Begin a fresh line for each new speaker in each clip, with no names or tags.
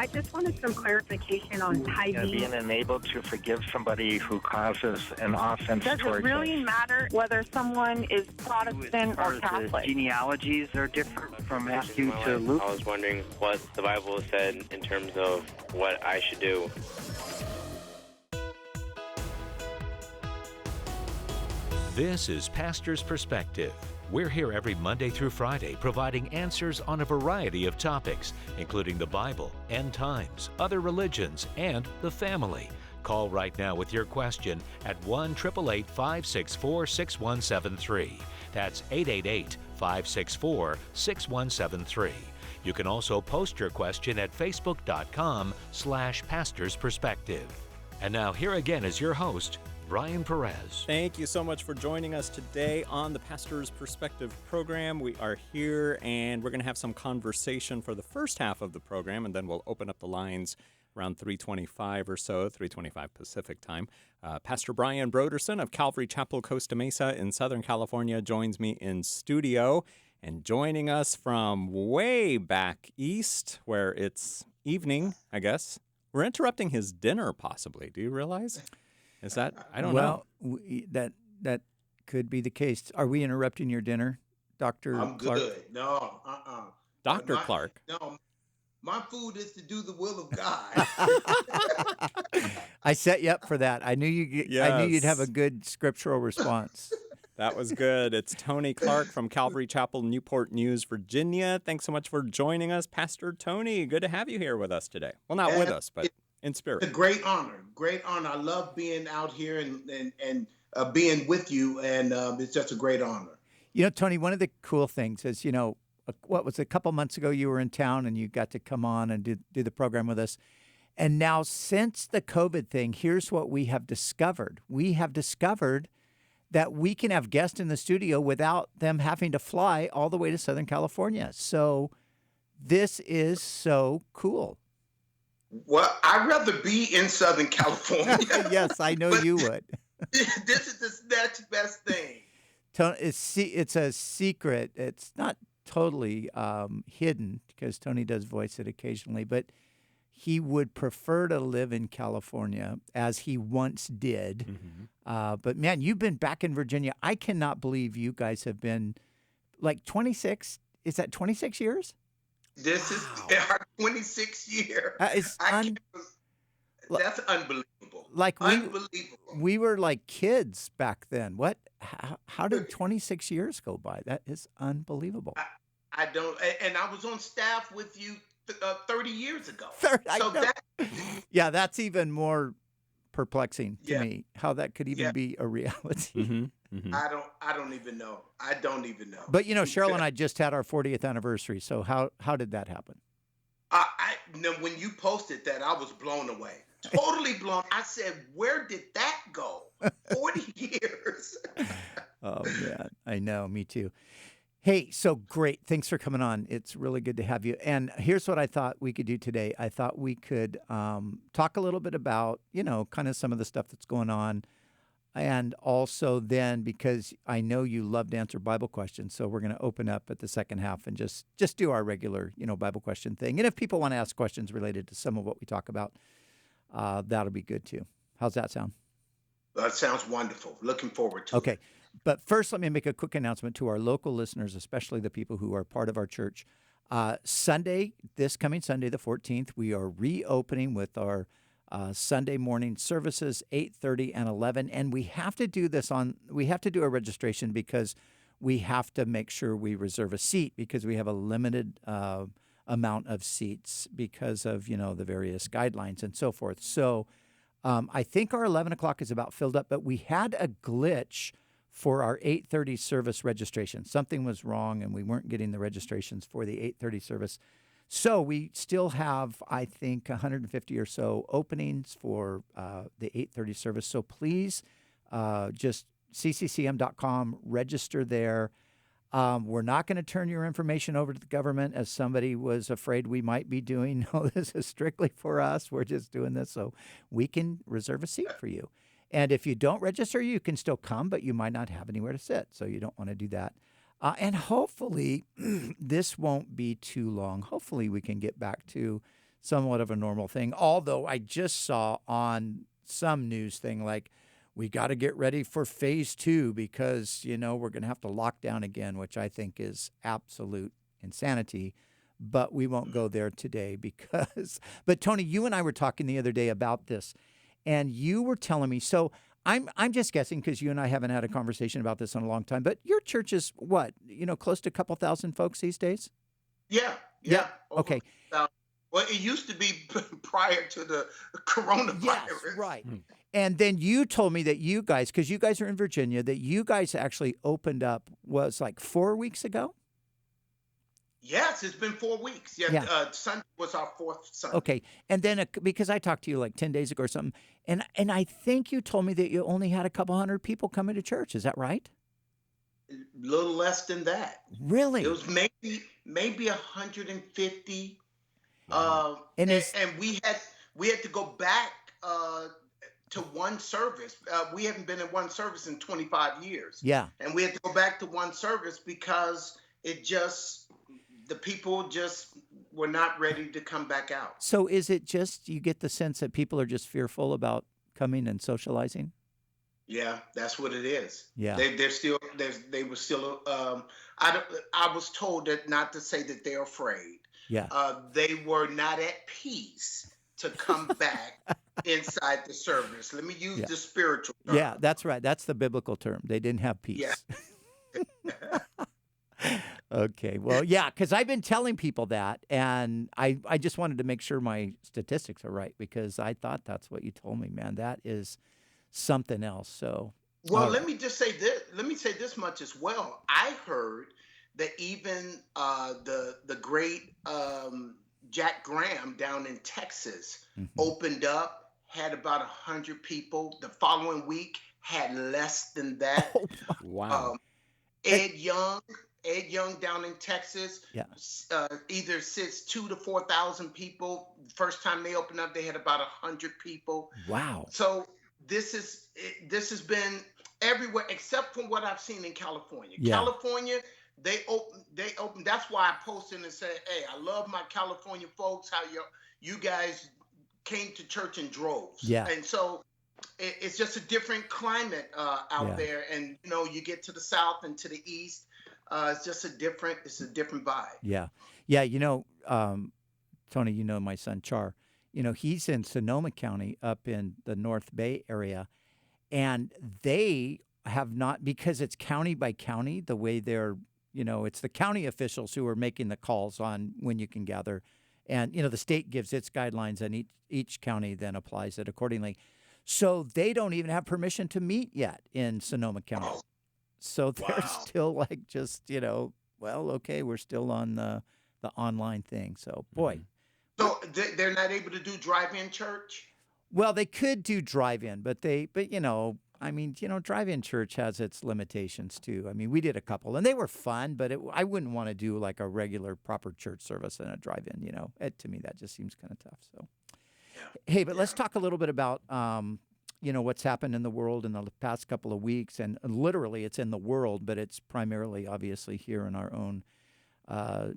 I just wanted some clarification on tithing.
Being enabled to forgive somebody who causes an offense
Does
towards
it really matter whether someone is Protestant or Catholic?
The genealogies are different from Matthew to Luke.
I was wondering what the Bible said in terms of what I should do.
This is Pastor's Perspective. We're here every Monday through Friday providing answers on a variety of topics, including the Bible, end times, other religions, and the family. Call right now with your question at 1-888-564-6173. That's 888-564-6173. You can also post your question at facebook.com/Pastor's Perspective. And now here again is your host, Brian Perez.
Thank you so much for joining us today on the Pastor's Perspective program. We are here and we're going to have some conversation for the first half of the program, and then we'll open up the lines around 3:25 or so, 3:25 Pacific time. Pastor Brian Broderson of Calvary Chapel, Costa Mesa in Southern California joins me in studio, and joining us from way back east where it's evening, I guess. We're interrupting his dinner possibly. Do you realize? Is that? I don't know.
Well, that could be the case. Are we interrupting your dinner, Dr.
I'm
Clark?
good. No,
Dr. Clark.
No, my food is to do the will of God.
I set you up for that. I knew you'd have a good scriptural response.
That was good. It's Tony Clark from Calvary Chapel, Newport News, Virginia. Thanks so much for joining us, Pastor Tony. Good to have you here with us today. Well, not with us, but in spirit.
A great honor. Great honor. I love being out here and being with you, and it's just a great honor.
You know, Tony, one of the cool things is, what was it, a couple months ago you were in town and you got to come on and do the program with us. And now since the COVID thing, here's what we have discovered. We have discovered that we can have guests in the studio without them having to fly all the way to Southern California. So this is so cool.
Well, I'd rather be in Southern California.
Yes, I know you would.
This is the next best thing.
It's a secret. It's not totally hidden because Tony does voice it occasionally, but he would prefer to live in California as he once did. Mm-hmm. But man, you've been back in Virginia. I cannot believe you guys have been like 26. Is that 26 years?
This is our 26th year.
That's
unbelievable.
Unbelievable. We were like kids back then. What? How did 26 years go by? That is unbelievable.
I don't. And I was on staff with you 30 years ago.
Yeah, that's even more perplexing to me. How that could even be a reality.
Mm-hmm. Mm-hmm.
I don't even know. I don't even know.
But Cheryl and I just had our 40th anniversary. So how did that happen?
When you posted that, I was blown away. Totally blown. I said, where did that go? 40 years.
Oh man, I know. Me too. Hey, so great. Thanks for coming on. It's really good to have you. And here's what I thought we could do today. I thought we could talk a little bit about, kind of some of the stuff that's going on. And also then, because I know you love to answer Bible questions, so we're going to open up at the second half and just do our regular, Bible question thing. And if people want to ask questions related to some of what we talk about, that'll be good too. How's that sound?
That sounds wonderful. Looking forward to it.
Okay. But first, let me make a quick announcement to our local listeners, especially the people who are part of our church. This coming Sunday, the 14th, we are reopening with our Sunday morning services, 8:30 and 11. And we have to do we have to do a registration because we have to make sure we reserve a seat because we have a limited amount of seats because of, the various guidelines and so forth. So I think our 11 o'clock is about filled up, but we had a glitch for our 8:30 service registration. Something was wrong, and we weren't getting the registrations for the 8:30 service. So we still have, I think, 150 or so openings for the 8:30 service. So please just cccm.com, register there. We're not going to turn your information over to the government as somebody was afraid we might be doing. No, this is strictly for us. We're just doing this so we can reserve a seat for you. And if you don't register, you can still come, but you might not have anywhere to sit. So you don't want to do that. And hopefully this won't be too long. Hopefully we can get back to somewhat of a normal thing. Although I just saw on some news thing like, we got to get ready for phase 2 because, we're going to have to lock down again, which I think is absolute insanity. But we won't go there today but Tony, you and I were talking the other day about this, and you were telling me, so I'm just guessing because you and I haven't had a conversation about this in a long time, but your church is what, close to a couple thousand folks these days?
Yeah.
Okay.
Well, it used to be prior to the coronavirus.
Yes, right. And then you told me that you guys, because you guys are in Virginia, that you guys actually opened up, was like 4 weeks ago?
Yes, it's been 4 weeks.
Yeah.
Sunday was our 4th Sunday.
Okay. And then because I talked to you like 10 days ago or something, and I think you told me that you only had a couple hundred people coming to church. Is that right?
A little less than that.
Really?
It was maybe 150.
And
we had to go back to one service. We haven't been in one service in 25 years.
Yeah.
And we had to go back to one service because the people just were not ready to come back out.
So is it just, you get the sense that people are just fearful about coming and socializing?
Yeah, that's what it is.
Yeah.
They were still, I was told that not to say that they're afraid.
Yeah.
They were not at peace to come back inside the service. Let me use the spiritual term.
Yeah, that's right. That's the biblical term. They didn't have peace.
Yeah.
Okay. Well, yeah, because I've been telling people that, and I just wanted to make sure my statistics are right because I thought that's what you told me, man. That is something else. So.
Well, let me just say this. Let me say this much as well. I heard that even the great Jack Graham down in Texas opened up, had about 100 people. The following week had less than that.
Oh,
wow.
Ed Young down in Texas, either sits 2,000 to 4,000 people. First time they opened up, they had about 100 people.
Wow.
So this has been everywhere except for what I've seen in California.
Yeah.
California, they open. That's why I posted and said, "Hey, I love my California folks. How you guys came to church in droves."
Yeah.
And so it's just a different climate out there. And you get to the south and to the east. It's just a different vibe.
Yeah. Yeah. Tony, my son Char, he's in Sonoma County up in the North Bay area, and they have not, because it's county by county, the way they're, it's the county officials who are making the calls on when you can gather. And, the state gives its guidelines and each county then applies it accordingly. So they don't even have permission to meet yet in Sonoma County.
Oh.
So they're still like just, okay, we're still on the online thing. So, boy.
So they're not able to do drive-in church?
Well, they could do drive-in, but drive-in church has its limitations too. I mean, we did a couple and they were fun, but I wouldn't want to do like a regular proper church service in a drive-in, to me, that just seems kind of tough. So, hey, but let's talk a little bit about, what's happened in the world in the past couple of weeks. And literally it's in the world, but it's primarily obviously here in our own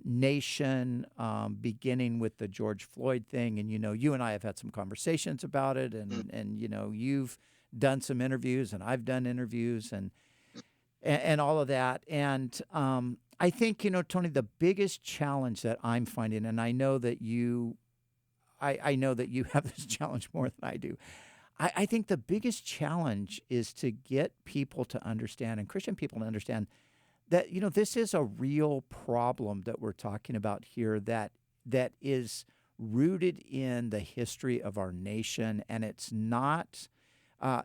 nation, beginning with the George Floyd thing. And, you and I have had some conversations about it and you've done some interviews and I've done interviews and all of that. And I think, Tony, the biggest challenge that I'm finding, and I know that I know that you have this challenge more than I do. I think the biggest challenge is to get people to understand, and Christian people to understand, that this is a real problem that we're talking about here that is rooted in the history of our nation, and it's not.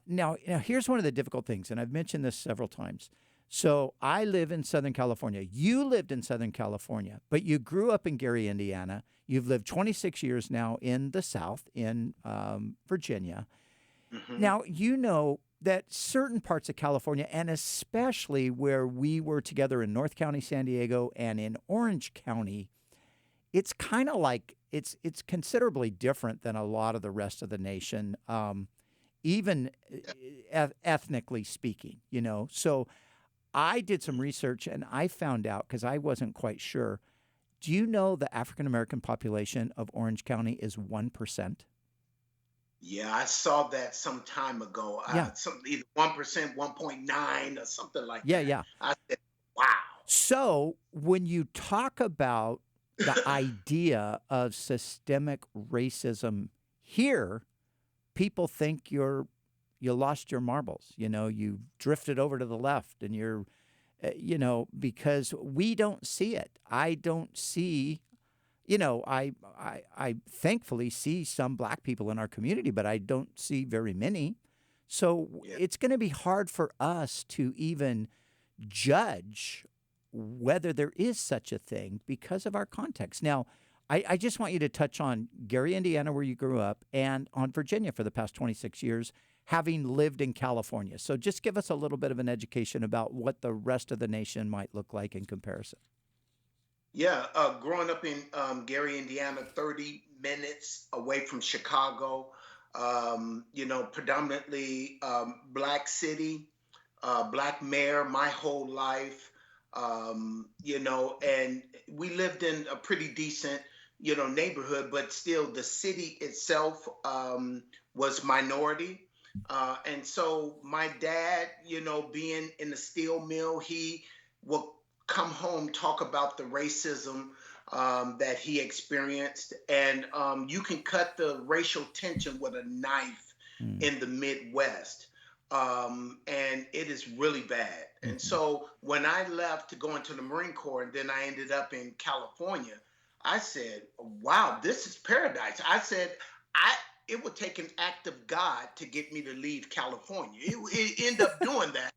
Now, here's one of the difficult things, and I've mentioned this several times. So I live in Southern California. You lived in Southern California, but you grew up in Gary, Indiana. You've lived 26 years now in the South, in Virginia. Mm-hmm. Now, that certain parts of California, and especially where we were together in North County, San Diego, and in Orange County, it's kind of like it's considerably different than a lot of the rest of the nation, even ethnically speaking, So I did some research, and I found out, because I wasn't quite sure, Do you know the African American population of Orange County is 1%?
Yeah, I saw that some time ago.
Yeah.
Either 1%, 1.9, or something like
Yeah,
that.
yeah.
I said, wow.
So when you talk about the idea of systemic racism here, people think you lost your marbles. You drifted over to the left, and you're, because we don't see it. I don't see. I thankfully see some black people in our community, but I don't see very many. So it's going to be hard for us to even judge whether there is such a thing because of our context. Now, I just want you to touch on Gary, Indiana, where you grew up, and on Virginia for the past 26 years, having lived in California. So just give us a little bit of an education about what the rest of the nation might look like in comparison.
Yeah, growing up in Gary, Indiana, 30 minutes away from Chicago, predominantly black city, black mayor my whole life, and we lived in a pretty decent, neighborhood, but still the city itself was minority. And so my dad, being in the steel mill, he will come home, talk about the racism that he experienced. And you can cut the racial tension with a knife in the Midwest. And it is really bad. And so when I left to go into the Marine Corps, and then I ended up in California, I said, wow, this is paradise. I said, it would take an act of God to get me to leave California. It ended up doing that.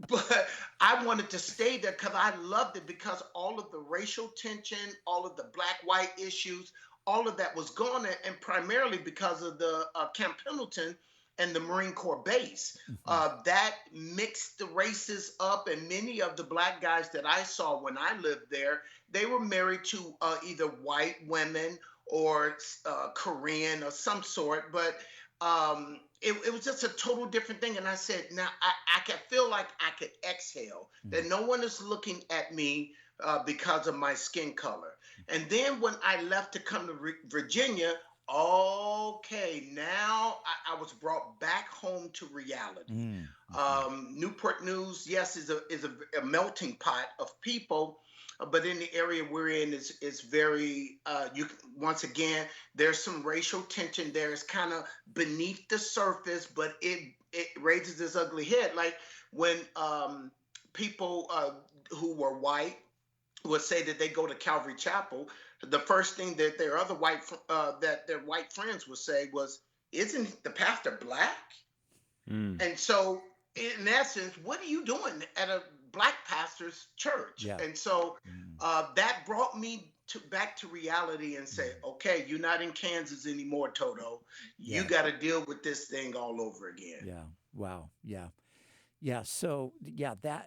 But I wanted to stay there because I loved it, because all of the racial tension, all of the black-white issues, all of that was gone, and primarily because of the Camp Pendleton and the Marine Corps base. That mixed the races up, and many of the black guys that I saw when I lived there, they were married to either white women or Korean or some sort, but it was just a total different thing. And I said, now I could feel like I could exhale, that no one is looking at me because of my skin color. And then when I left to come to Virginia, okay, now I was brought back home to reality. Newport News, yes, is a melting pot of people. But in the area we're in is very, once again, there's some racial tension there. It's kind of beneath the surface, but it raises its ugly head. Like when people who were white would say that they go to Calvary Chapel, the first thing that their white friends would say was, "Isn't the pastor black?" And so, in essence, what are you doing at a black pastor's church? Yeah. And so that brought me back to reality and say, okay, you're not in Kansas anymore, Toto. You got to deal with this thing all over again.
Yeah. Wow. Yeah. Yeah. So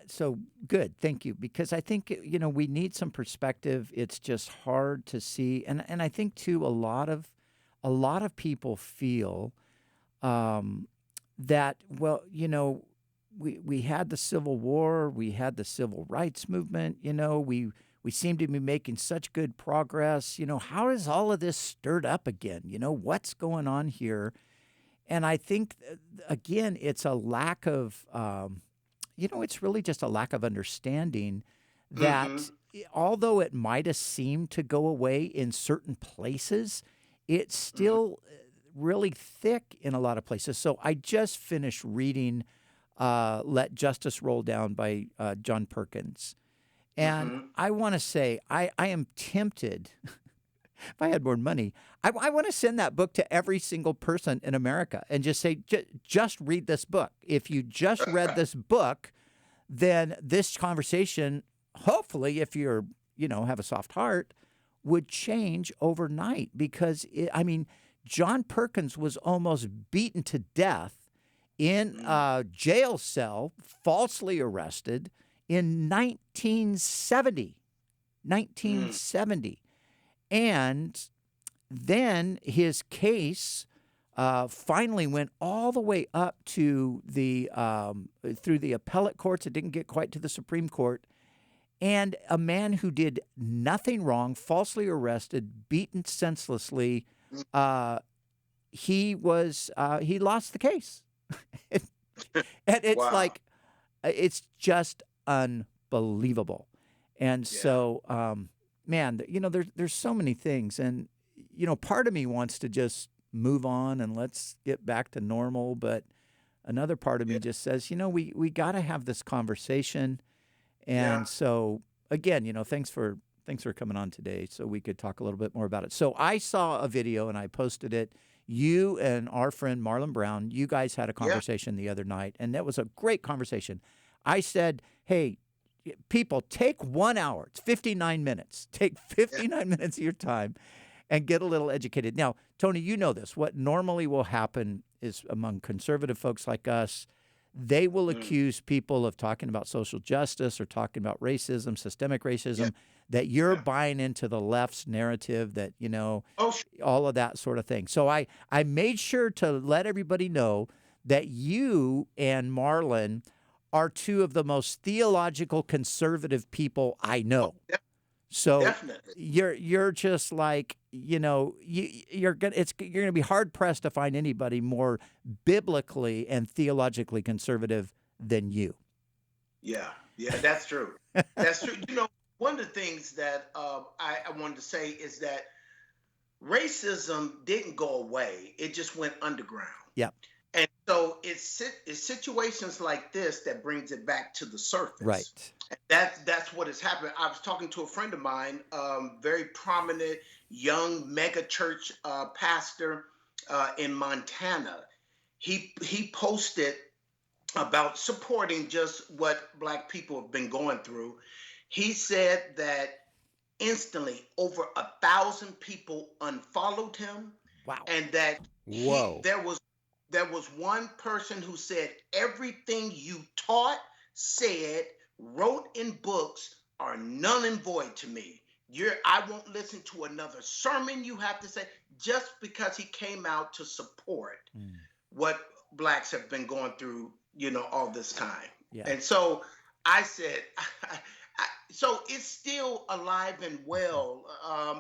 so good. Thank you. Because I think, we need some perspective. It's just hard to see. And I think too, a lot of people feel that, well, we had the Civil War, we had the Civil Rights Movement, we seem to be making such good progress. How is all of this stirred up again? What's going on here? And I think, again, it's a lack of, it's really just a lack of understanding that although it might have seemed to go away in certain places, it's still really thick in a lot of places. So I just finished reading Let Justice Roll Down by John Perkins. And I want to say, I am tempted, if I had more money, I want to send that book to every single person in America and just say, just read this book. If you just read this book, then this conversation, hopefully, if you're, have a soft heart, would change overnight. Because, John Perkins was almost beaten to death in a jail cell, falsely arrested in 1970. And then his case finally went all the way up to the through the appellate courts. It didn't get quite to the Supreme Court. and a man who did nothing wrong, falsely arrested, beaten senselessly. He lost the case. And it's
Wow.
like, it's just unbelievable. And so, man, there's so many things. And, part of me wants to just move on and let's get back to normal. But another part of me just says, we got to have this conversation. And so, again, thanks for coming on today so we could talk a little bit more about it. So I saw a video and I posted it. You and our friend Marlon Brown, you guys had a conversation the other night, and that was a great conversation. I said, hey, people, take 1 hour. It's 59 minutes. Take 59 minutes of your time and get a little educated. Now, Tony, you know this. What normally will happen is among conservative folks like us, they will accuse people of talking about social justice or talking about racism, systemic racism, that you're buying into the left's narrative that, all of that sort of thing. So I made sure to let everybody know that you and Marlon are two of the most theological conservative people I know. So
Definitely.
you're just like, you're gonna be hard pressed to find anybody more biblically and theologically conservative than you.
Yeah, that's true. That's true. One of the things that I wanted to say is that racism didn't go away; it just went underground.
Yeah.
And so it's situations like this that brings it back to the surface.
Right.
That's what has happened. I was talking to a friend of mine, very prominent young mega church pastor in Montana. He posted about supporting just what Black people have been going through. He said that instantly over 1,000 people unfollowed him.
Wow.
And that
Whoa.
there was one person who said everything you taught, said, wrote in books are null and void to me. I won't listen to another sermon you have to say, just because he came out to support what Blacks have been going through, all this time.
Yeah.
And so I said, so it's still alive and well,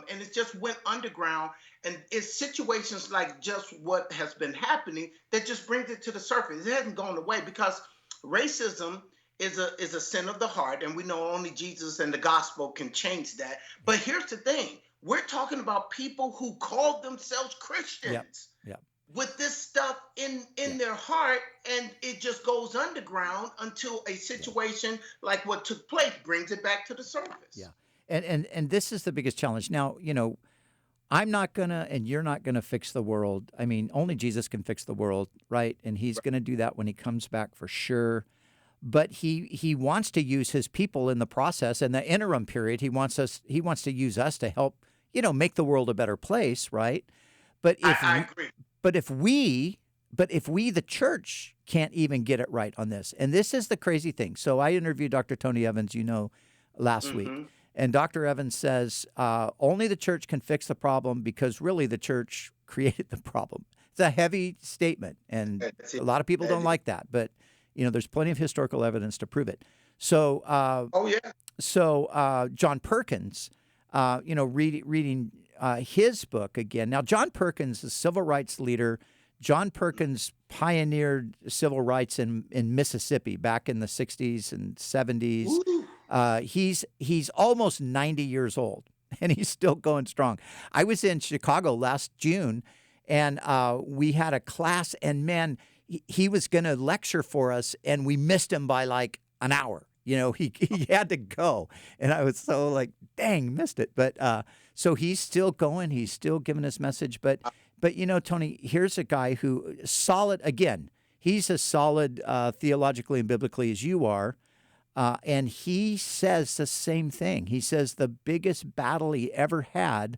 and it just went underground. And it's situations like just what has been happening that just brings it to the surface. It hasn't gone away because racism is a sin of the heart, and we know only Jesus and the gospel can change that. But here's the thing: we're talking about people who call themselves Christians.
Yep.
With this stuff in their heart, and it just goes underground until a situation like what took place brings it back to the surface.
Yeah. And this is the biggest challenge. Now, I'm not gonna and you're not gonna fix the world. I mean, only Jesus can fix the world, right? And he's gonna do that when he comes back for sure. But he wants to use his people in the process. In the interim period, he wants to use us to help, make the world a better place, right? But
I agree.
But if we, the church, can't even get it right on this, and this is the crazy thing. So I interviewed Dr. Tony Evans, last week, and Dr. Evans says only the church can fix the problem because really the church created the problem. It's a heavy statement, and a lot of people don't like that, but there's plenty of historical evidence to prove it. So, So John Perkins, reading his book again. Now, John Perkins is a civil rights leader. John Perkins pioneered civil rights in Mississippi back in the 60s and 70s. He's almost 90 years old, and he's still going strong. I was in Chicago last June, and we had a class, and man, he was going to lecture for us, and we missed him by like an hour. He had to go, and I was so like, dang, missed it. But so he's still going. He's still giving his message. But Tony, here's a guy who solid. Again, he's as solid theologically and biblically as you are, and he says the same thing. He says the biggest battle he ever had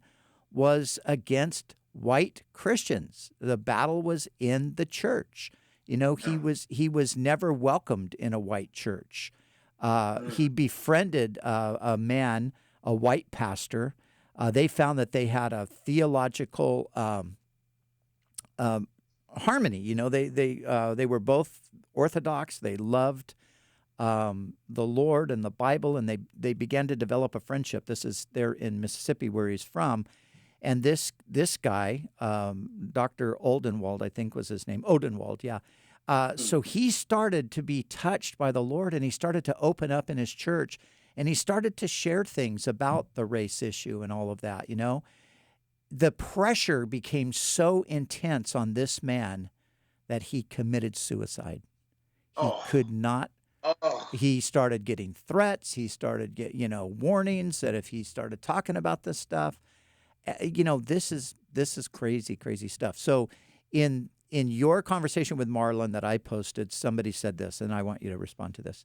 was against white Christians. The battle was in the church. He was never welcomed in a white church. He befriended a man, a white pastor. They found that they had a theological harmony. They were both Orthodox. They loved the Lord and the Bible, and they began to develop a friendship. This is there in Mississippi where he's from. And this guy, Dr. Oldenwald, I think was his name, Odenwald, yeah. So he started to be touched by the Lord, and he started to open up in his church, and he started to share things about the race issue and all of that, you know. The pressure became so intense on this man that he committed suicide. He could not. He started getting threats. He started getting, warnings that if he started talking about this stuff, this is crazy stuff. So in your conversation with Marlon that I posted, somebody said this, and I want you to respond to this.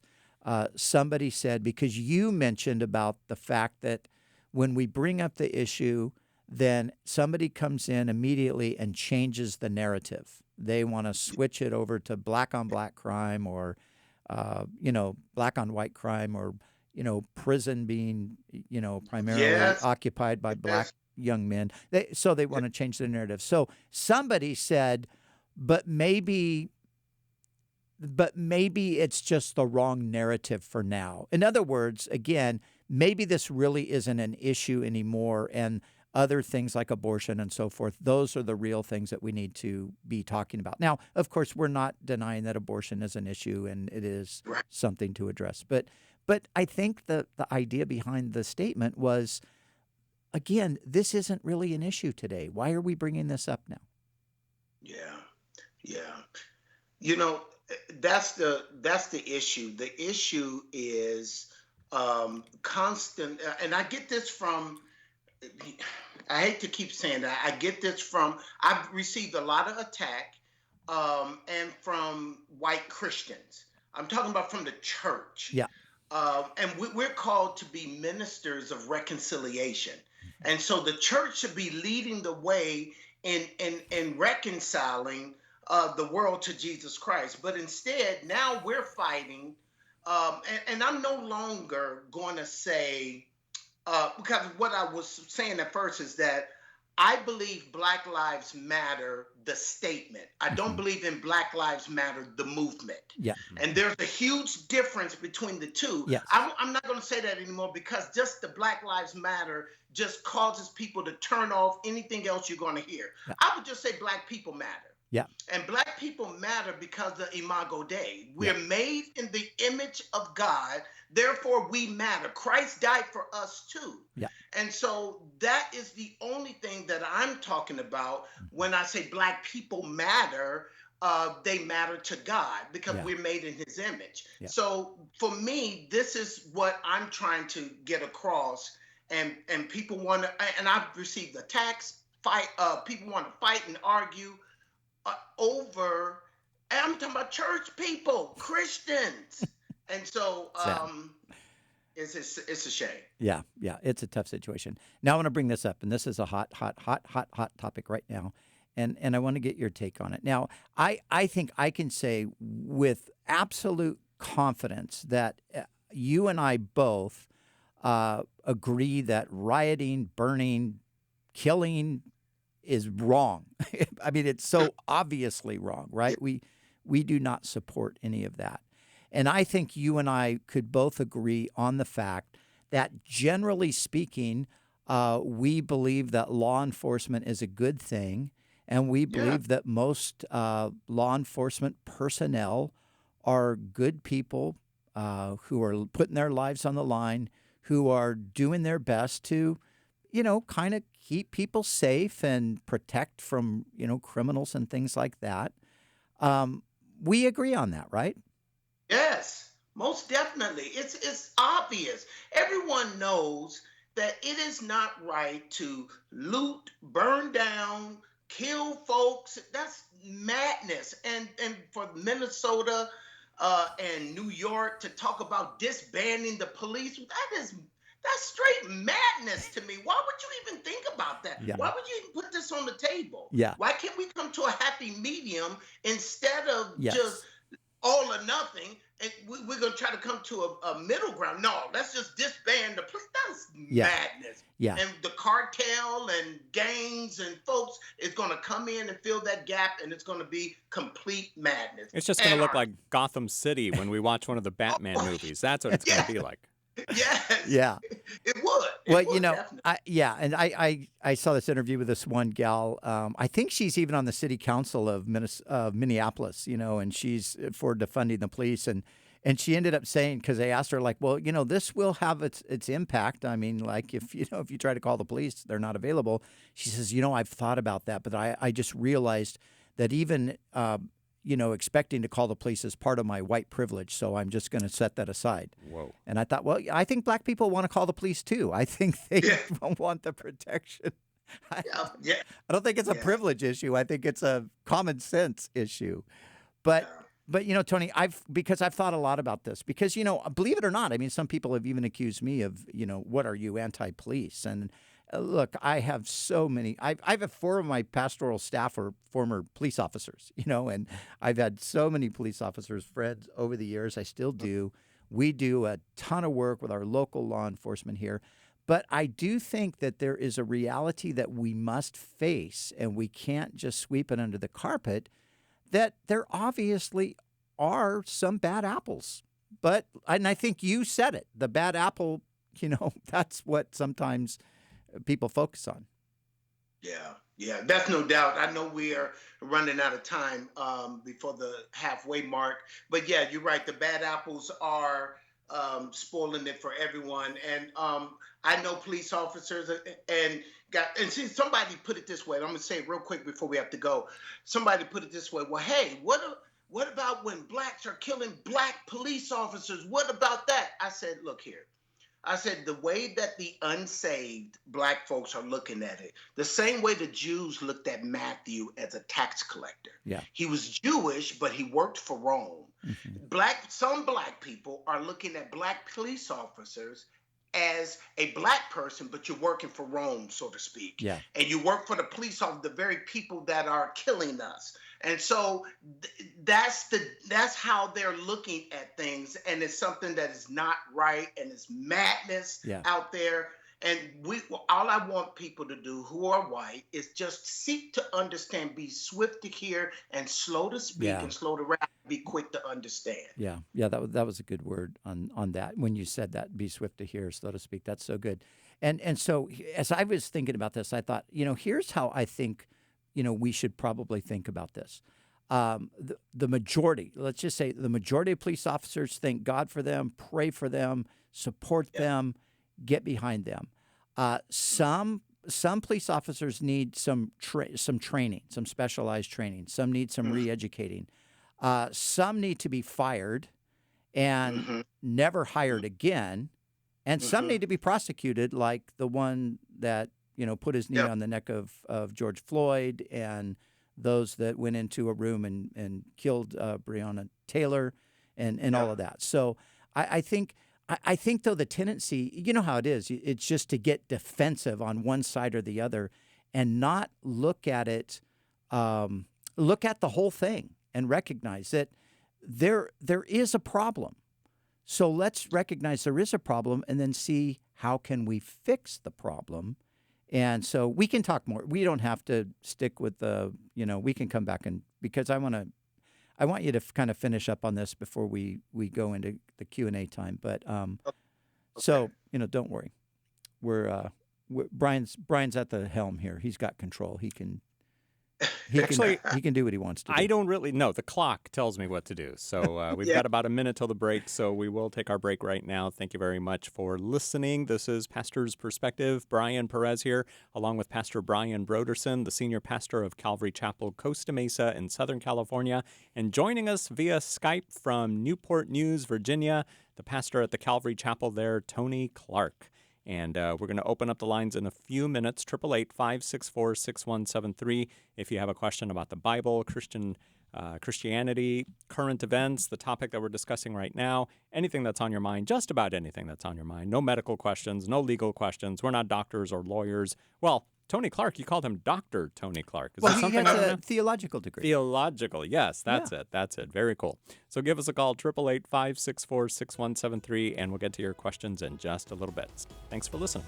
Somebody said, because you mentioned about the fact that when we bring up the issue, then somebody comes in immediately and changes the narrative. They want to switch it over to black on black crime or, black on white crime or, prison being, primarily occupied by black young men. So they want to change the narrative. So somebody said, but maybe it's just the wrong narrative for now. In other words, again, maybe this really isn't an issue anymore, and other things like abortion and so forth, those are the real things that we need to be talking about. Now, of course, we're not denying that abortion is an issue and it is something to address. But I think the idea behind the statement was, again, this isn't really an issue today. Why are we bringing this up now?
Yeah. That's the issue. The issue is constant, and I get this from, I hate to keep saying that, I get this from, I've received a lot of attack and from white Christians. I'm talking about from the church. Yeah. And we're called to be ministers of reconciliation. And so the church should be leading the way in reconciling the world to Jesus Christ. But instead, now we're fighting, and I'm no longer going to say, because what I was saying at first is that I believe Black Lives Matter, the statement. I don't believe in Black Lives Matter, the movement. Yeah. And there's a huge difference between the two. Yes. I'm not going to say that anymore, because just the Black Lives Matter just causes people to turn off anything else you're going to hear. Yeah. I would just say Black people matter. Yeah. And Black people matter because of Imago Dei. We're made in the image of God. Therefore, we matter. Christ died for us too. Yeah. And so that is the only thing that I'm talking about when I say Black people matter. They matter to God because we're made in his image. Yeah. So for me, this is what I'm trying to get across. And people want to, and I've received attacks, people want to fight and argue over, and I'm talking about church people, Christians. And so it's a shame. Yeah, it's a tough situation. Now I want to bring this up, and this is a hot topic right now, and I want to get your take on it. Now, I think I can say with absolute confidence that you and I both agree that rioting, burning, killing is wrong. I mean, it's so obviously wrong, right? We do not support any of that. And I think you and I could both agree on the fact that generally speaking, we believe that law enforcement is a good thing, and we believe that most law enforcement personnel are good people who are putting their lives on the line, who are doing their best to, kind of keep people safe and protect from, criminals and things like that. We agree on that, right? Yes, most definitely. It's obvious. Everyone knows that it is not right to loot, burn down, kill folks. That's madness. And for Minnesota and New York to talk about disbanding the police, that's straight madness to me. Why would you even think about that? Yeah. Why would you even put this on the table? Yeah. Why can't we come to a happy medium instead of just all or nothing, and we're going to try to come to a middle ground. No, let's just disband the police. That's madness.
Yeah.
And the cartel and gangs and folks is going to come in and fill that gap, and it's going to be complete madness.
It's just going to look like Gotham City when we watch one of the Batman movies. That's what it's going to be like.
Yes.
Yeah.
It would.
Well,
would,
you know,
definitely.
I saw this interview with this one gal. I think she's even on the city council of Minneapolis, you know, and she's for defunding the police. And she ended up saying, because they asked her, like, well, you know, this will have its impact. I mean, like, if you try to call the police, they're not available. She says, you know, I've thought about that, but I just realized that even expecting to call the police is part of my white privilege, so I'm just going to set that aside.
Whoa.
And I thought, well, I think black people want to call the police too. I think they want the protection. I don't think it's a privilege issue. I think it's a common sense issue. But you know, Tony, because I've thought a lot about this, because, you know, believe it or not, I mean, some people have even accused me of, you know, what are you, anti-police? And look, I have so many. I have 4 of my pastoral staff are former police officers, you know, and I've had so many police officers, friends over the years. I still do. We do a ton of work with our local law enforcement here. But I do think that there is a reality that we must face, and we can't just sweep it under the carpet, that there obviously are some bad apples. And I think you said it, the bad apple, you know, that's what sometimes people focus on.
Yeah, that's no doubt. I know we are running out of time before the halfway mark, but yeah, you're right. The bad apples are spoiling it for everyone. And I know police officers and see, somebody put it this way. I'm gonna say it real quick before we have to go. Somebody put it this way. Well, hey, what about when blacks are killing black police officers? What about that? I said, look here. I said, the way that the unsaved black folks are looking at it, the same way the Jews looked at Matthew as a tax collector.
Yeah.
He was Jewish, but he worked for Rome.
Mm-hmm.
Some black people are looking at black police officers as a black person, but you're working for Rome, so to speak.
Yeah.
And you work for the police officers, the very people that are killing us. And so that's how they're looking at things, and it's something that is not right, and it's madness out there. And all I want people to do who are white is just seek to understand, be swift to hear and slow to speak and slow to rap, be quick to understand.
Yeah, that was a good word on that. When you said that, be swift to hear, slow to speak, that's so good. And so as I was thinking about this, I thought, you know, here's how I think, you know, we should probably think about this. The majority, let's just say the majority of police officers thank God for them, pray for them, support them, get behind them. Some police officers need some training, some specialized training. Some need some re-educating. Some need to be fired and never hired again. And some need to be prosecuted, like the one that, you know, put his knee on the neck of George Floyd, and those that went into a room and killed Breonna Taylor and all of that. So I think though the tendency, you know how it is, it's just to get defensive on one side or the other and not look at it, look at the whole thing and recognize that there is a problem. So let's recognize there is a problem and then see how can we fix the problem. And so we can talk more. We don't have to stick with we can come back because I want you to kind of finish up on this before we go into the Q&A time. But so, you know, don't worry. Brian's at the helm here. He's got control. He can do what he wants to do.
I don't really know. The clock tells me what to do. So we've got about a minute till the break, so we will take our break right now. Thank you very much for listening. This is Pastor's Perspective. Brian Perez here, along with Pastor Brian Broderson, the senior pastor of Calvary Chapel, Costa Mesa in Southern California. And joining us via Skype from Newport News, Virginia, the pastor at the Calvary Chapel there, Tony Clark. And we're going to open up the lines in a few minutes, 888-564-6173. If you have a question about the Bible, Christianity, current events, the topic that we're discussing right now, anything that's on your mind, just about anything that's on your mind. No medical questions, no legal questions. We're not doctors or lawyers. Well, Tony Clark, you called him Dr. Tony Clark. Is
Well,
that
he
something
has
I don't
a
know?
theological degree.
Theological, yes, that's it. That's it. Very cool. So give us a call, 888-564-6173, and we'll get to your questions in just a little bit. Thanks for listening.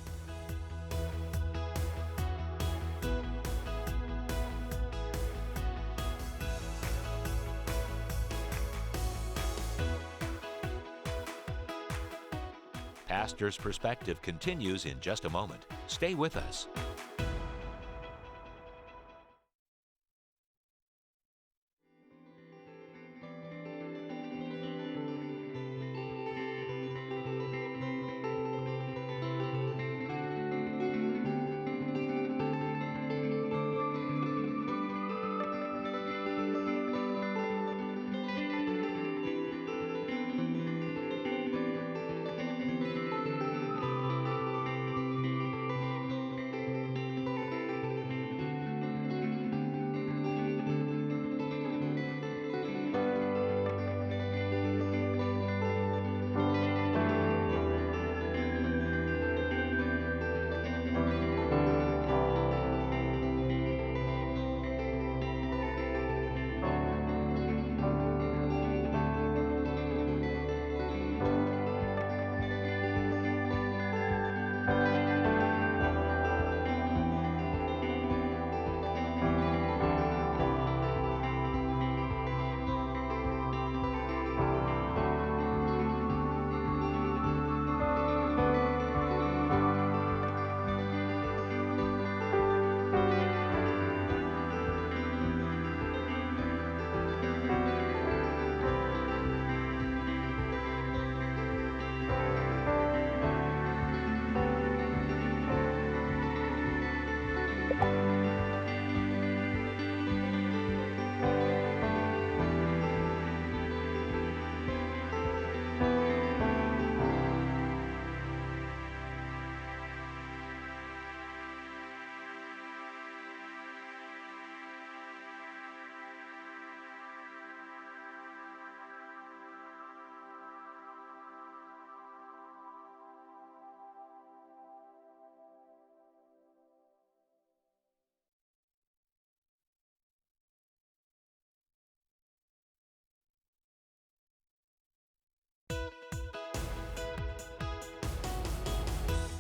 Pastor's Perspective continues in just a moment. Stay with us.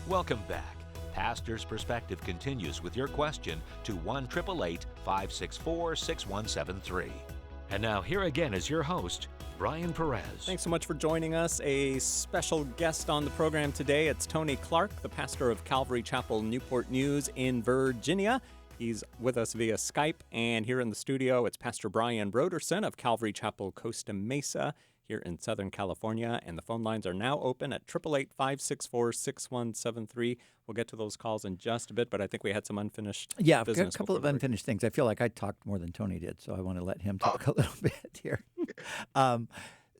Welcome back. Pastor's Perspective continues with your question to 1-888-564-6173. And now here again is your host, Brian Perez.
Thanks so much for joining us. A special guest on the program today. It's Tony Clark, the pastor of Calvary Chapel, Newport News in Virginia. He's with us via Skype, and here in the studio, it's Pastor Brian Broderson of Calvary Chapel, Costa Mesa, here in Southern California, and the phone lines are now open at 888-564-6173. We'll get to those calls in just a bit, but I think we had some unfinished
Yeah, I've got
business
a couple of unfinished things. I feel like I talked more than Tony did, so I want to let him talk a little bit here.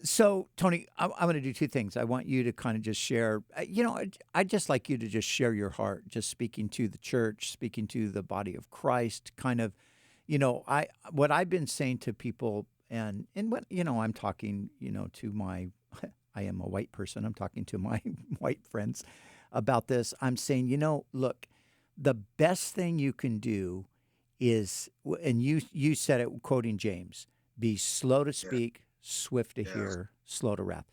So, Tony, I'm going to do two things. I want you to kind of just share, I'd just like you to just share your heart, just speaking to the church, speaking to the body of Christ, kind of, what I've been saying to people, and what, I'm talking, to my, I am a white person, I'm talking to my white friends about this. I'm saying, look, the best thing you can do is, and you said it, quoting James, be slow to speak, swift to hear, slow to wrath.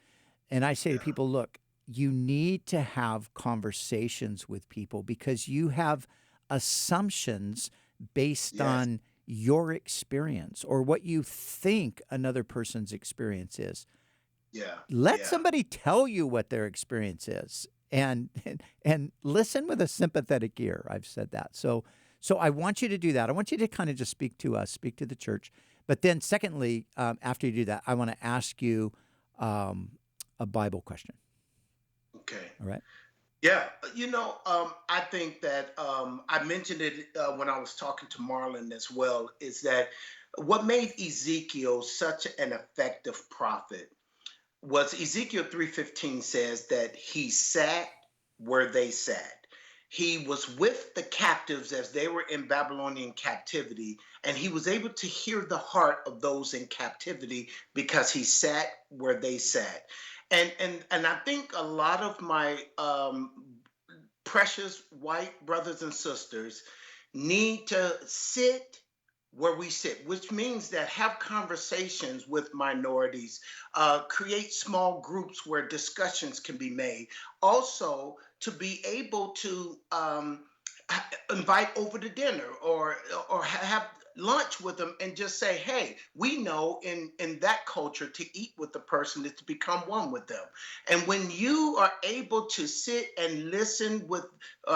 And I say to people, look, you need to have conversations with people because you have assumptions based on your experience or what you think another person's experience is. Let somebody tell you what their experience is and listen with a sympathetic ear. I've said that. So I want you to do that. I want you to kind of just speak to us, speak to the church. But then secondly, after you do that, I want to ask you a Bible question.
Okay.
All right.
Yeah. I think that I mentioned it when I was talking to Marlon as well, is that what made Ezekiel such an effective prophet was Ezekiel 3:15 says that he sat where they sat. He was with the captives as they were in Babylonian captivity, and he was able to hear the heart of those in captivity because he sat where they sat. And I think a lot of my precious white brothers and sisters, need to sit where we sit, which means that have conversations with minorities, create small groups where discussions can be made. Also, to be able to invite over to dinner or have lunch with them and just say, hey, we know in that culture to eat with the person is to become one with them. And when you are able to sit and listen with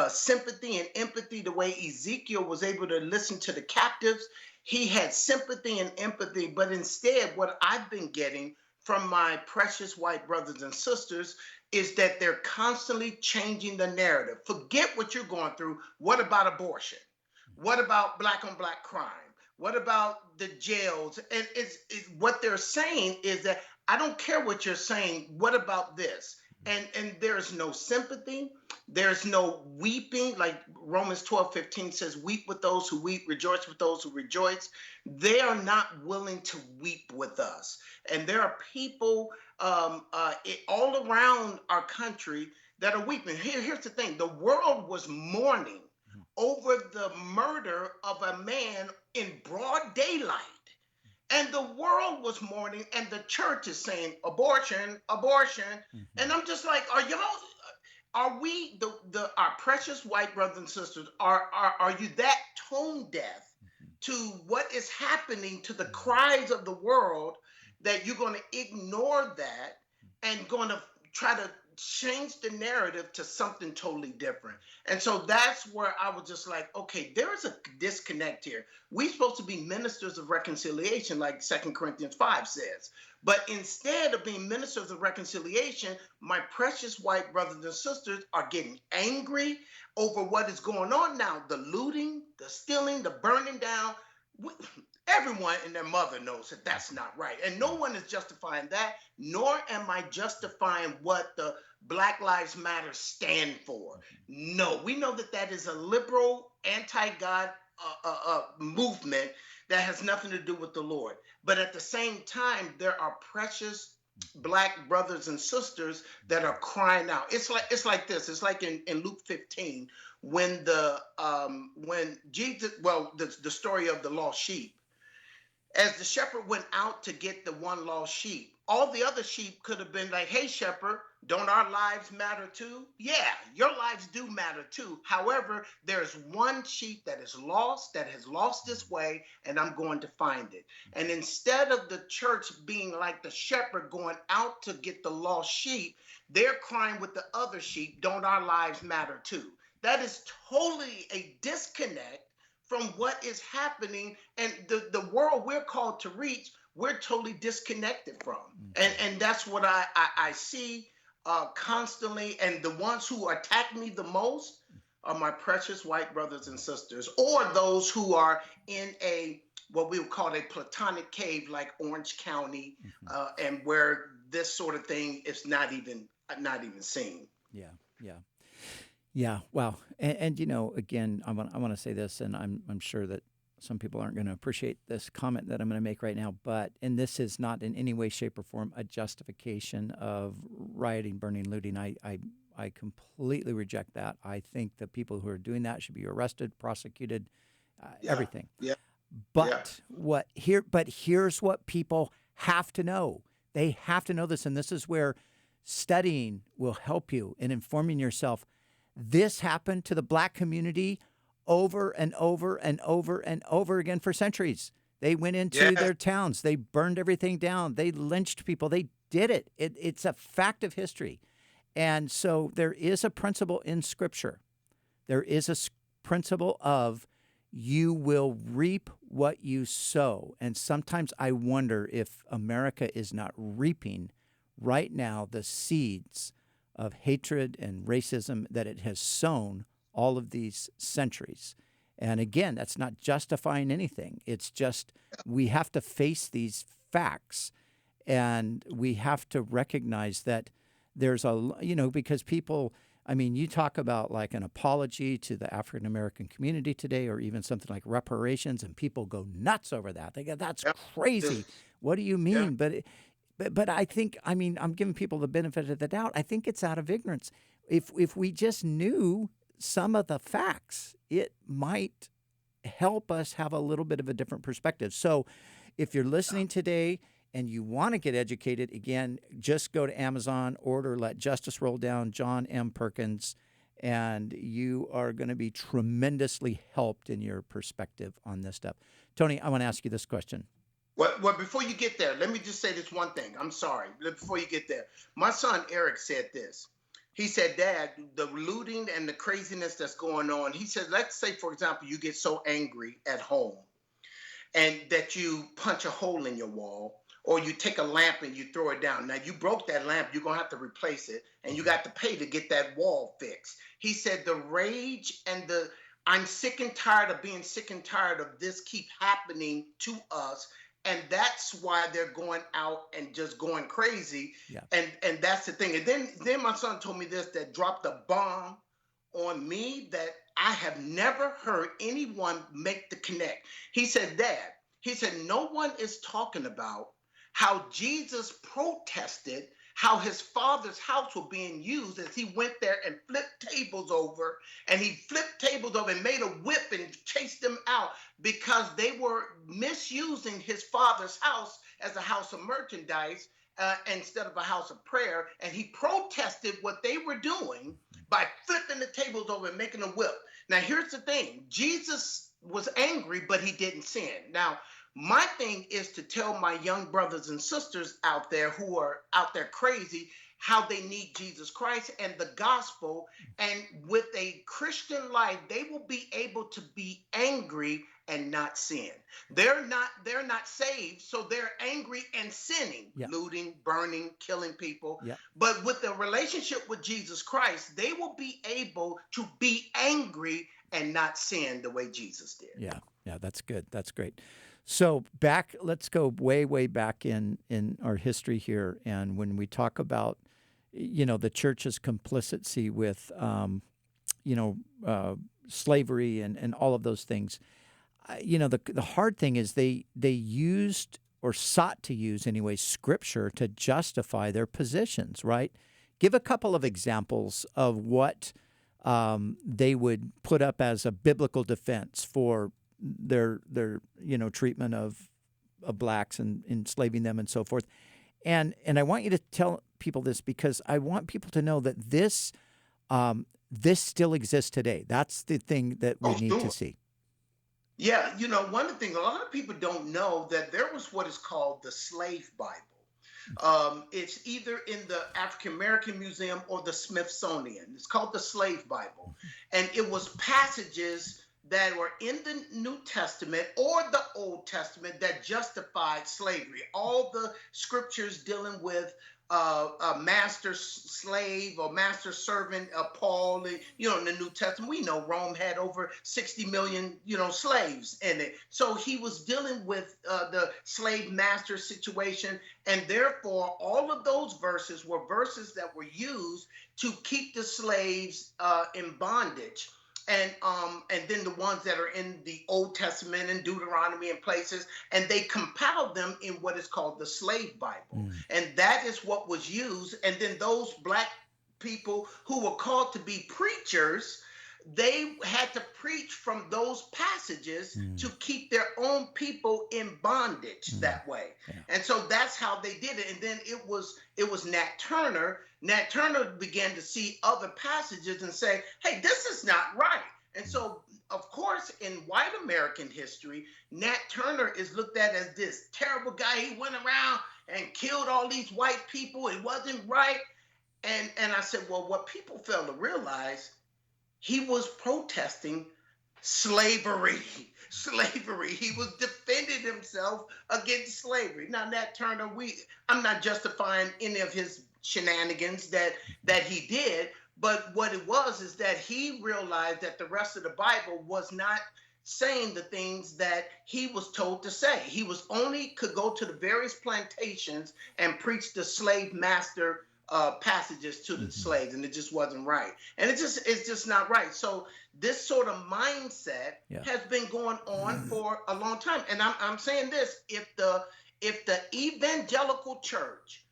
sympathy and empathy, the way Ezekiel was able to listen to the captives, he had sympathy and empathy. But instead, what I've been getting from my precious white brothers and sisters is that they're constantly changing the narrative. Forget what you're going through. What about abortion? What about black on black crime? What about the jails? And it's what they're saying is that I don't care what you're saying. What about this? And there's no sympathy. There's no weeping. Like Romans 12:15 says, weep with those who weep, rejoice with those who rejoice. They are not willing to weep with us. And there are people all around our country that are weeping. Here's the thing. The world was mourning over the murder of a man in broad daylight. And the world was mourning, and the church is saying, abortion, abortion. And I'm just like, are we, our precious white brothers and sisters, are you that tone deaf to what is happening to the cries of the world that you're going to ignore that and going to try to change the narrative to something totally different? And so that's where I was just like, okay, there is a disconnect here. We're supposed to be ministers of reconciliation, like 2 Corinthians 5 says. But instead of being ministers of reconciliation, my precious white brothers and sisters are getting angry over what is going on now. The looting, the stealing, the burning down. Everyone and their mother knows that that's not right. And no one is justifying that, nor am I justifying what the Black Lives Matter stand for. No, we know that that is a liberal, anti-God movement that has nothing to do with the Lord. But at the same time, there are precious Black brothers and sisters that are crying out. It's like this. It's like in Luke 15 when when Jesus, the story of the lost sheep. As the shepherd went out to get the one lost sheep, all the other sheep could have been like, hey, shepherd, don't our lives matter too? Yeah, your lives do matter too. However, there's one sheep that is lost, that has lost its way, and I'm going to find it. And instead of the church being like the shepherd going out to get the lost sheep, they're crying with the other sheep, don't our lives matter too? That is totally a disconnect from what is happening, and the world we're called to reach, we're totally disconnected from. And that's what I see constantly. And the ones who attack me the most are my precious white brothers and sisters, or those who are in what we would call a platonic cave like Orange County, and where this sort of thing is not even seen.
Yeah. Wow. And again, I want to say this, and I'm sure that some people aren't going to appreciate this comment that I'm going to make right now, and this is not in any way, shape, or form a justification of rioting, burning, looting. I completely reject that. I think the people who are doing that should be arrested, prosecuted, everything.
Yeah.
But here's what people have to know. They have to know this, and this is where studying will help you in informing yourself. This happened to the Black community over and over and over and over again for centuries. They went into their towns. They burned everything down. They lynched people. They did it. It's a fact of history. And so there is a principle in Scripture. There is a principle of you will reap what you sow. And sometimes I wonder if America is not reaping right now the seeds of hatred and racism that it has sown all of these centuries. And again, that's not justifying anything. It's just we have to face these facts, and we have to recognize that there's because people, you talk about like an apology to the African American community today, or even something like reparations, and people go nuts over that. They go, that's crazy. What do you mean?
Yeah.
But I think, I'm giving people the benefit of the doubt. I think it's out of ignorance. If we just knew some of the facts, it might help us have a little bit of a different perspective. So if you're listening today and you want to get educated, again, just go to Amazon, order Let Justice Roll Down, John M. Perkins, and you are going to be tremendously helped in your perspective on this stuff. Tony, I want to ask you this question.
Well, before you get there, let me just say this one thing. I'm sorry. Before you get there, my son Eric said this. He said, Dad, the looting and the craziness that's going on, he said, let's say, for example, you get so angry at home and that you punch a hole in your wall, or you take a lamp and you throw it down. Now, you broke that lamp. You're going to have to replace it, and you got to pay to get that wall fixed. He said the rage and I'm sick and tired of being sick and tired of this keep happening to us. And that's why they're going out and just going crazy. Yeah. And that's the thing. And then my son told me this, that dropped a bomb on me that I have never heard anyone make the connect. He said, Dad, he said, no one is talking about how Jesus protested how his father's house was being used as he went there and flipped tables over, and he flipped tables over and made a whip and chased them out because they were misusing his father's house as a house of merchandise instead of a house of prayer. And he protested what they were doing by flipping the tables over and making a whip. Now, here's the thing. Jesus was angry, but he didn't sin. Now, my thing is to tell my young brothers and sisters out there who are out there crazy how they need Jesus Christ and the gospel. And with a Christian life, they will be able to be angry and not sin. They're not saved, so they're angry and sinning, looting, burning, killing people. But with a relationship with Jesus Christ, they will be able to be angry and not sin the way Jesus did.
Yeah, that's good. That's great. So let's go way back in our history here. And when we talk about, the church's complicity with, slavery and all of those things, the hard thing is they used or sought to use anyway Scripture to justify their positions, right? Give a couple of examples of what they would put up as a biblical defense for their treatment of blacks and enslaving them and so forth. And I want you to tell people this because I want people to know that this still exists today. That's the thing that we need to see.
Yeah, one of the things, a lot of people don't know that there was what is called the Slave Bible. It's either in the African American Museum or the Smithsonian. It's called the Slave Bible. And it was passages that were in the New Testament or the Old Testament that justified slavery. All the scriptures dealing with a master slave or master servant, Paul, in the New Testament, we know Rome had over 60 million, slaves in it. So he was dealing with the slave master situation. And therefore, all of those verses were verses that were used to keep the slaves in bondage. And then the ones that are in the Old Testament and Deuteronomy and places, and they compiled them in what is called the Slave Bible. And that is what was used. And then those black people who were called to be preachers, they had to preach from those passages to keep their own people in bondage that way. And so that's how they did it. And then it was Nat Turner. Nat Turner began to see other passages and say, hey, this is not right. And so, of course, in white American history, Nat Turner is looked at as this terrible guy. He went around and killed all these white people. It wasn't right. And I said, well, what people fail to realize, he was protesting slavery. He was defending himself against slavery. Now, Nat Turner, I'm not justifying any of his shenanigans that he did, but what it was is that he realized that the rest of the Bible was not saying the things that he was told to say. He could go to the various plantations and preach the slave master passages to the slaves, and it just wasn't right. And it's just not right. So this sort of mindset has been going on for a long time. And I'm saying this, if the evangelical church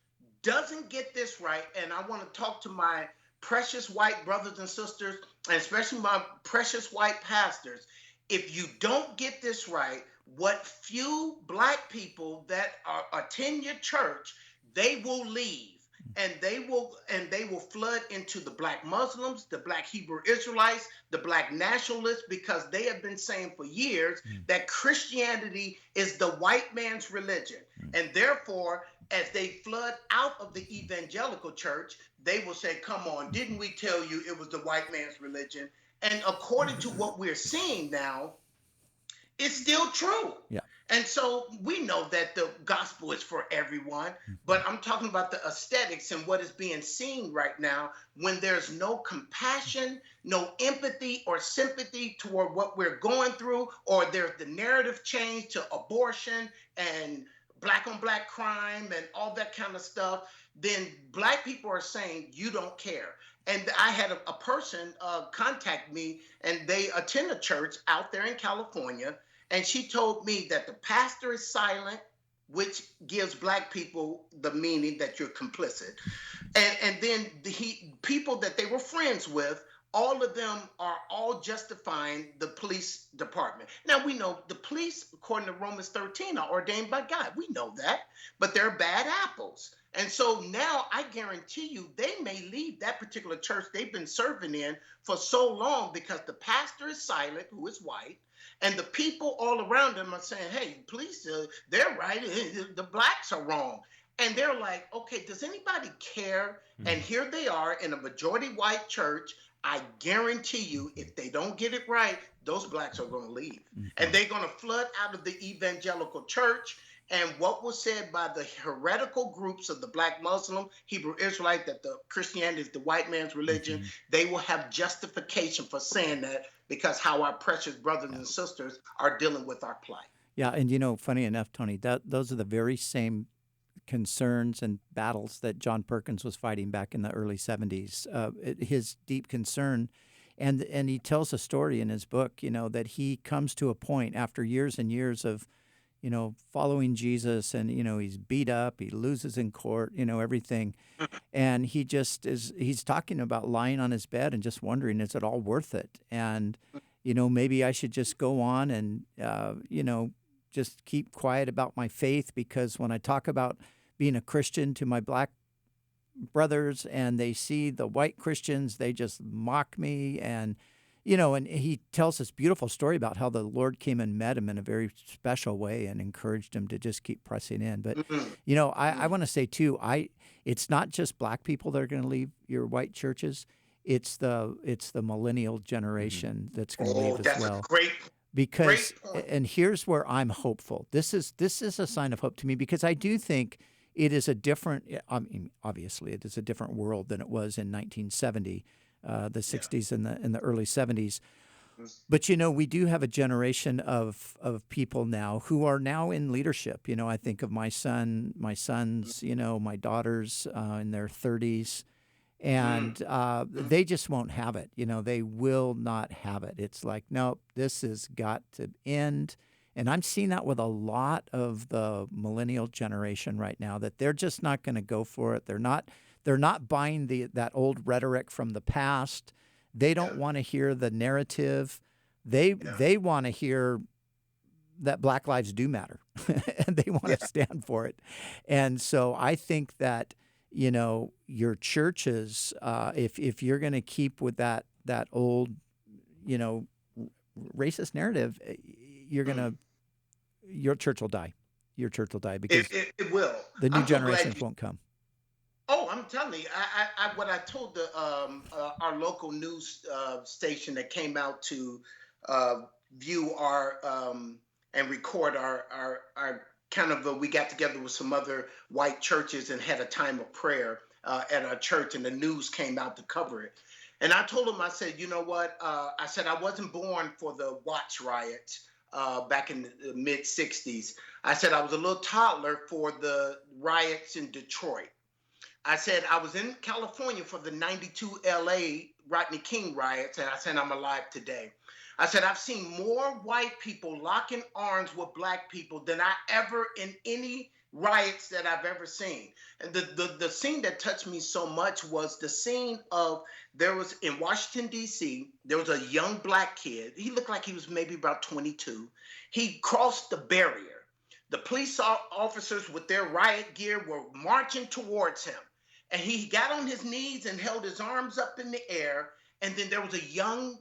doesn't get this right, and I want to talk to my precious white brothers and sisters, and especially my precious white pastors, if you don't get this right, what few black people that attend your church, they will leave. And they will flood into the black Muslims, the black Hebrew Israelites, the black nationalists, because they have been saying for years that Christianity is the white man's religion. And therefore, as they flood out of the evangelical church, they will say, come on, didn't we tell you it was the white man's religion? And according to what we're seeing now, it's still true.
Yeah.
And so we know that the gospel is for everyone, but I'm talking about the aesthetics and what is being seen right now when there's no compassion, no empathy or sympathy toward what we're going through, or there's the narrative change to abortion and black on black crime and all that kind of stuff. Then black people are saying, you don't care. And I had a person contact me, and they attend a church out there in California. And she told me that the pastor is silent, which gives black people the meaning that you're complicit. And then people that they were friends with, all of them are all justifying the police department. Now, we know the police, according to Romans 13, are ordained by God. We know that, but they're bad apples. And so now I guarantee you they may leave that particular church they've been serving in for so long because the pastor is silent, who is white, and the people all around them are saying, hey, police, they're right, the blacks are wrong. And they're like, okay, does anybody care? And here they are in a majority white church. I guarantee you, if they don't get it right, those blacks are going to leave. And they're going to flood out of the evangelical church. And what was said by the heretical groups of the black Muslim, Hebrew Israelite, that the Christianity is the white man's religion, they will have justification for saying that because how our precious brothers and sisters are dealing with our plight.
Yeah, and funny enough, Tony, those are the very same concerns and battles that John Perkins was fighting back in the early 70s. His deep concern, and he tells a story in his book, that he comes to a point after years and years of following Jesus, and, he's beat up, he loses in court, everything. And he's talking about lying on his bed and just wondering, is it all worth it? And, maybe I should just go on and, just keep quiet about my faith, because when I talk about being a Christian to my black brothers and they see the white Christians, they just mock me. And and he tells this beautiful story about how the Lord came and met him in a very special way and encouraged him to just keep pressing in. But, I want to say, too, it's not just black people that are going to leave your white churches. It's the millennial generation that's going to leave as well.
That's a great
because,
point.
And here's where I'm hopeful. This is a sign of hope to me, because I do think it is a different, obviously, it is a different world than it was in 1970. The 60s and the early 70s. But, we do have a generation of people now who are now in leadership. I think of my sons, my daughters in their 30s, and they just won't have it. They will not have it. It's like, nope, this has got to end. And I'm seeing that with a lot of the millennial generation right now, that they're just not going to go for it. They're not buying that old rhetoric from the past. They don't want to hear the narrative. They want to hear that Black lives do matter, and they want to stand for it. And so I think that your churches, if you're going to keep with that old racist narrative, your church will die. Your church will die because
it will.
The new generations won't come.
Oh, I'm telling you, what I told our local news station that came out to view our and record our kind of we got together with some other white churches and had a time of prayer at our church, and the news came out to cover it. And I told them, I said, you know what? I said I wasn't born for the Watts riots back in the mid 60s. I said I was a little toddler for the riots in Detroit. I said I was in California for the 92 LA Rodney King riots, and I said I'm alive today. I said I've seen more white people locking arms with black people than I ever in any riots that I've ever seen. And the scene that touched me so much was the scene of, there was in Washington, D.C., there was a young black kid. He looked like he was maybe about 22. He crossed the barrier. The police officers with their riot gear were marching towards him. And he got on his knees and held his arms up in the air. And then there was a young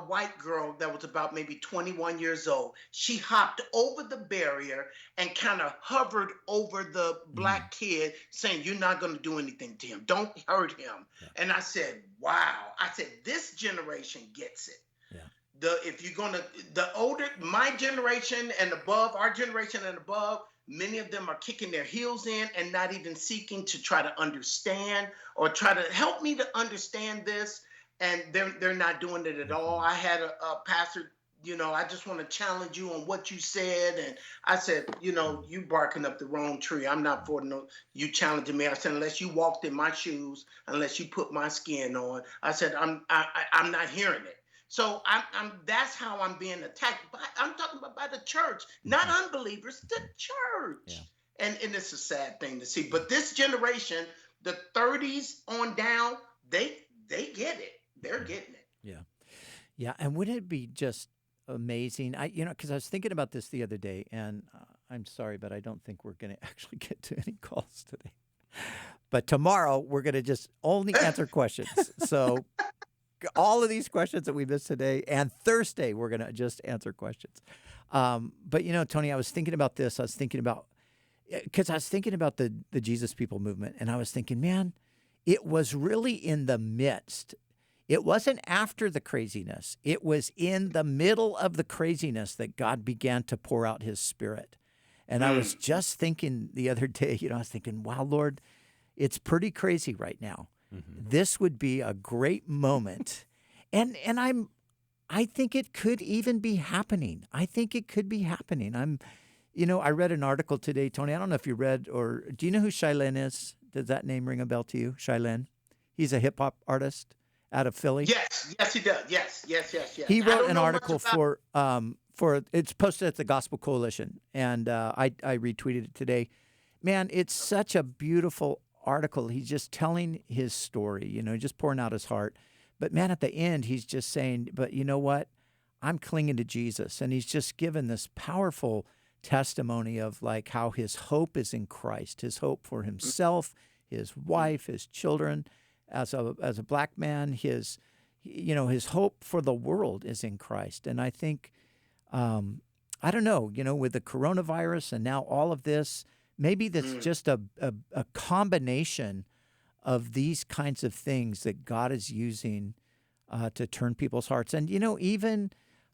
white girl that was about maybe 21 years old. She hopped over the barrier and kind of hovered over the black kid, saying, "You're not going to do anything to him. Don't hurt him." Yeah. And I said, wow. I said, this generation gets it. Yeah. If you're going to, the older, my generation and above, our generation and above, many of them are kicking their heels in and not even seeking to try to understand or try to help me to understand this. And they're not doing it at all. I had a pastor, I just want to challenge you on what you said. And I said, you barking up the wrong tree. I'm not for you challenging me. I said, unless you walked in my shoes, unless you put my skin on, I said, I'm not hearing it. So that's how I'm being attacked. I'm talking about by the church, not unbelievers, the church. Yeah. And it's a sad thing to see. But this generation, the 30s on down, they get it. They're getting it.
Yeah. Yeah. And wouldn't it be just amazing? Because I was thinking about this the other day, and I'm sorry, but I don't think we're going to actually get to any calls today. But tomorrow, we're going to just only answer questions. So all of these questions that we missed today, and Thursday, we're going to just answer questions. But, Tony, I was thinking about this. I was thinking about the Jesus People movement, and I was thinking, man, it was really in the midst. It wasn't after the craziness. It was in the middle of the craziness that God began to pour out his Spirit. And I was just thinking the other day, I was thinking, wow, Lord, it's pretty crazy right now. Mm-hmm. This would be a great moment. And I think it could even be happening. I think it could be happening. I read an article today, Tony. I don't know if you read, or do you know who Shylin is? Does that name ring a bell to you? Shylin? He's a hip hop artist out of Philly.
Yes, he does. Yes.
He wrote an article for it's posted at the Gospel Coalition, and I retweeted it today. Man, it's such a beautiful article. He's just telling his story, just pouring out his heart. But man, at the end, he's just saying, but you know what? I'm clinging to Jesus. And he's just given this powerful testimony of like how his hope is in Christ, his hope for himself, his wife, his children. As a black man, his hope for the world is in Christ. And I think, I don't know, with the coronavirus and now all of this, maybe that's just a combination of these kinds of things that God is using to turn people's hearts. And, even,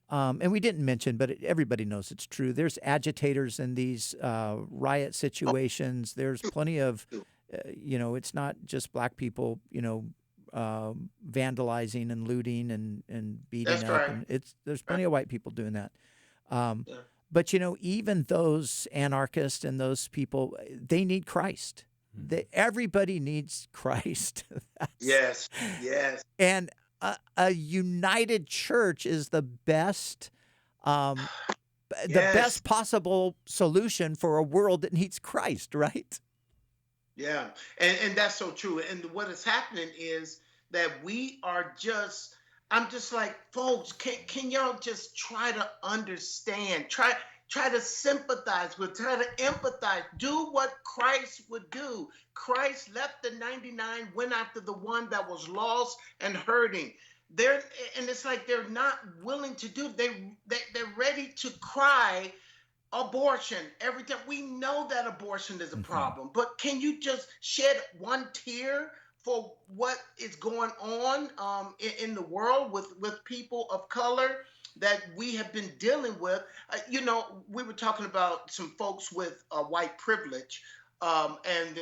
and we didn't mention, but everybody knows it's true. There's agitators in these riot situations. There's plenty of... it's not just black people, vandalizing and looting and beating
That's
up.
right.
And there's plenty of white people doing that. But, even those anarchists and those people, they need Christ. Everybody needs Christ.
Yes.
And a united church is the best best possible solution for a world that needs Christ, right?
Yeah, and that's so true. And what is happening is that I'm just like, folks, can y'all just try to understand, try to sympathize with, try to empathize, do what Christ would do. Christ left the 99, went after the one that was lost and hurting. And it's like they're not willing to do. They're ready to cry abortion every time. We know that abortion is a problem, but can you just shed one tear for what is going on in the world with people of color that we have been dealing with? We were talking about some folks with white privilege, and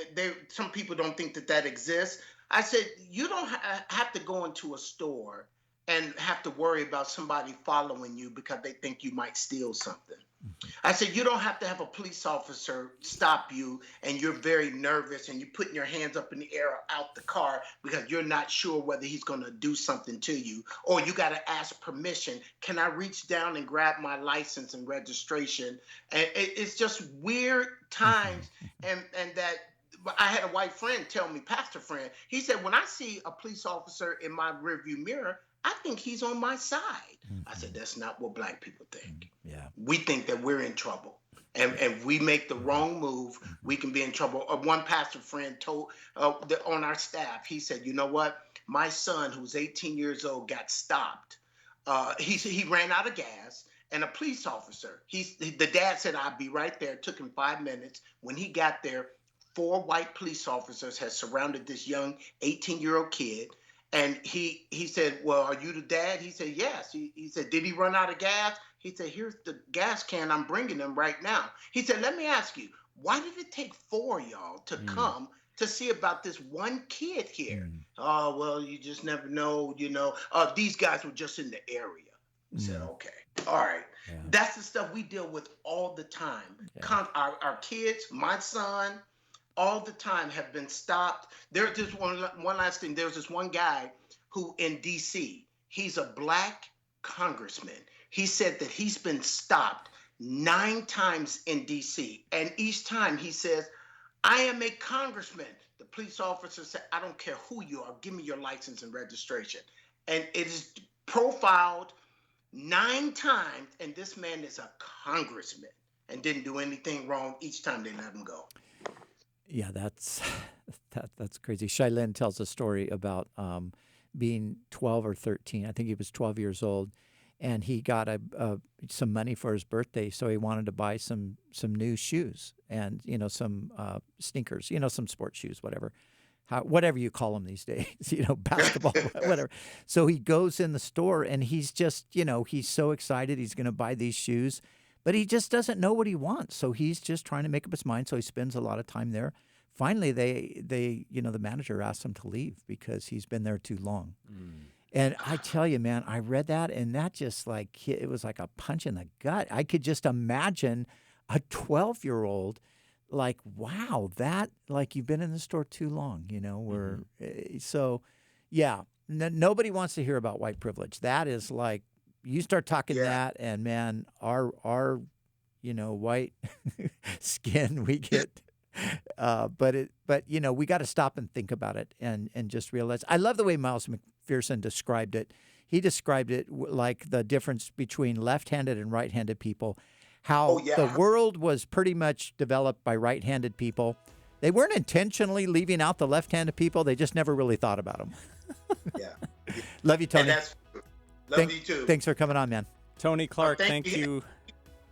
some people don't think that exists. I said, you don't have to go into a store and have to worry about somebody following you because they think you might steal something. I said, you don't have to have a police officer stop you and you're very nervous and you're putting your hands up in the air out the car because you're not sure whether he's going to do something to you, or you got to ask permission. Can I reach down and grab my license and registration? And it's just weird times. And that I had a white friend tell me, pastor friend, he said, when I see a police officer in my rearview mirror, I think he's on my side. I said, that's not what black people think.
Yeah.
We think that we're in trouble. And we make the wrong move, we can be in trouble. One pastor friend told on our staff, he said, you know what? My son, who's 18 years old, got stopped. He ran out of gas, and a police officer, the dad said, I'll be right there. It took him 5 minutes. When he got there, 4 white police officers had surrounded this young 18-year-old kid. And he said, well, are you the dad? He said, yes. He said, did he run out of gas? He said, here's the gas can. I'm bringing him right now. He said, let me ask you, why did it take 4 of y'all to come to see about this one kid here? Oh, well, you just never know, these guys were just in the area. I said, okay, all right. Yeah. That's the stuff we deal with all the time. Yeah. Our kids, my son, all the time have been stopped. There's just one last thing. There's this one guy who in D.C., he's a black congressman. He said that he's been stopped 9 times in D.C. And each time he says, I am a congressman. The police officer said, I don't care who you are. Give me your license and registration. And it is profiled 9 times. And this man is a congressman and didn't do anything wrong each time they let him go.
Yeah, that's crazy. Shailene tells a story about being 12 or 13. I think he was 12 years old, and he got some money for his birthday, so he wanted to buy some new shoes and some sneakers, some sports shoes, whatever you call them these days, basketball, whatever. So he goes in the store, and he's just he's so excited he's going to buy these shoes. But he just doesn't know what he wants, so he's just trying to make up his mind. So he spends a lot of time there. Finally, they the manager asked him to leave because he's been there too long. And I tell you, man, I read that, and that just it was like a punch in the gut. I could just imagine a 12-year-old wow, that you've been in the store too long, So, yeah, nobody wants to hear about white privilege. That is you start talking that, and man, our white skin, we get, but we got to stop and think about it and just realize. I love the way Miles McPherson described it. He described it like the difference between left-handed and right-handed people. How the world was pretty much developed by right-handed people. They weren't intentionally leaving out the left-handed people. They just never really thought about them.
Yeah.
Love you, Tony.
Love you too.
Thanks for coming on, man.
Tony Clark, thank you.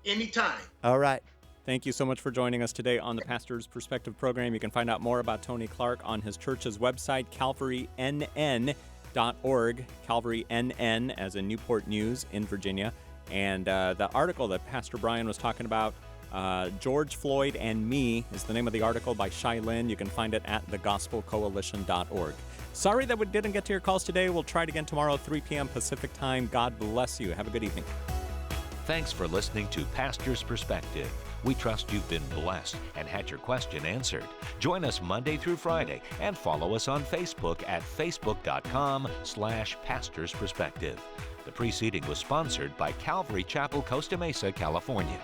Anytime.
All right.
Thank you so much for joining us today on the Pastor's Perspective program. You can find out more about Tony Clark on his church's website, calvarynn.org, Calvary NN as in Newport News in Virginia. And the article that Pastor Brian was talking about, George Floyd and Me, is the name of the article by Shailene. You can find it at thegospelcoalition.org. Sorry that we didn't get to your calls today. We'll try it again tomorrow, 3 p.m. Pacific time. God bless you. Have a good evening.
Thanks for listening to Pastor's Perspective. We trust you've been blessed and had your question answered. Join us Monday through Friday and follow us on Facebook at facebook.com/pastorsperspective. The preceding was sponsored by Calvary Chapel, Costa Mesa, California.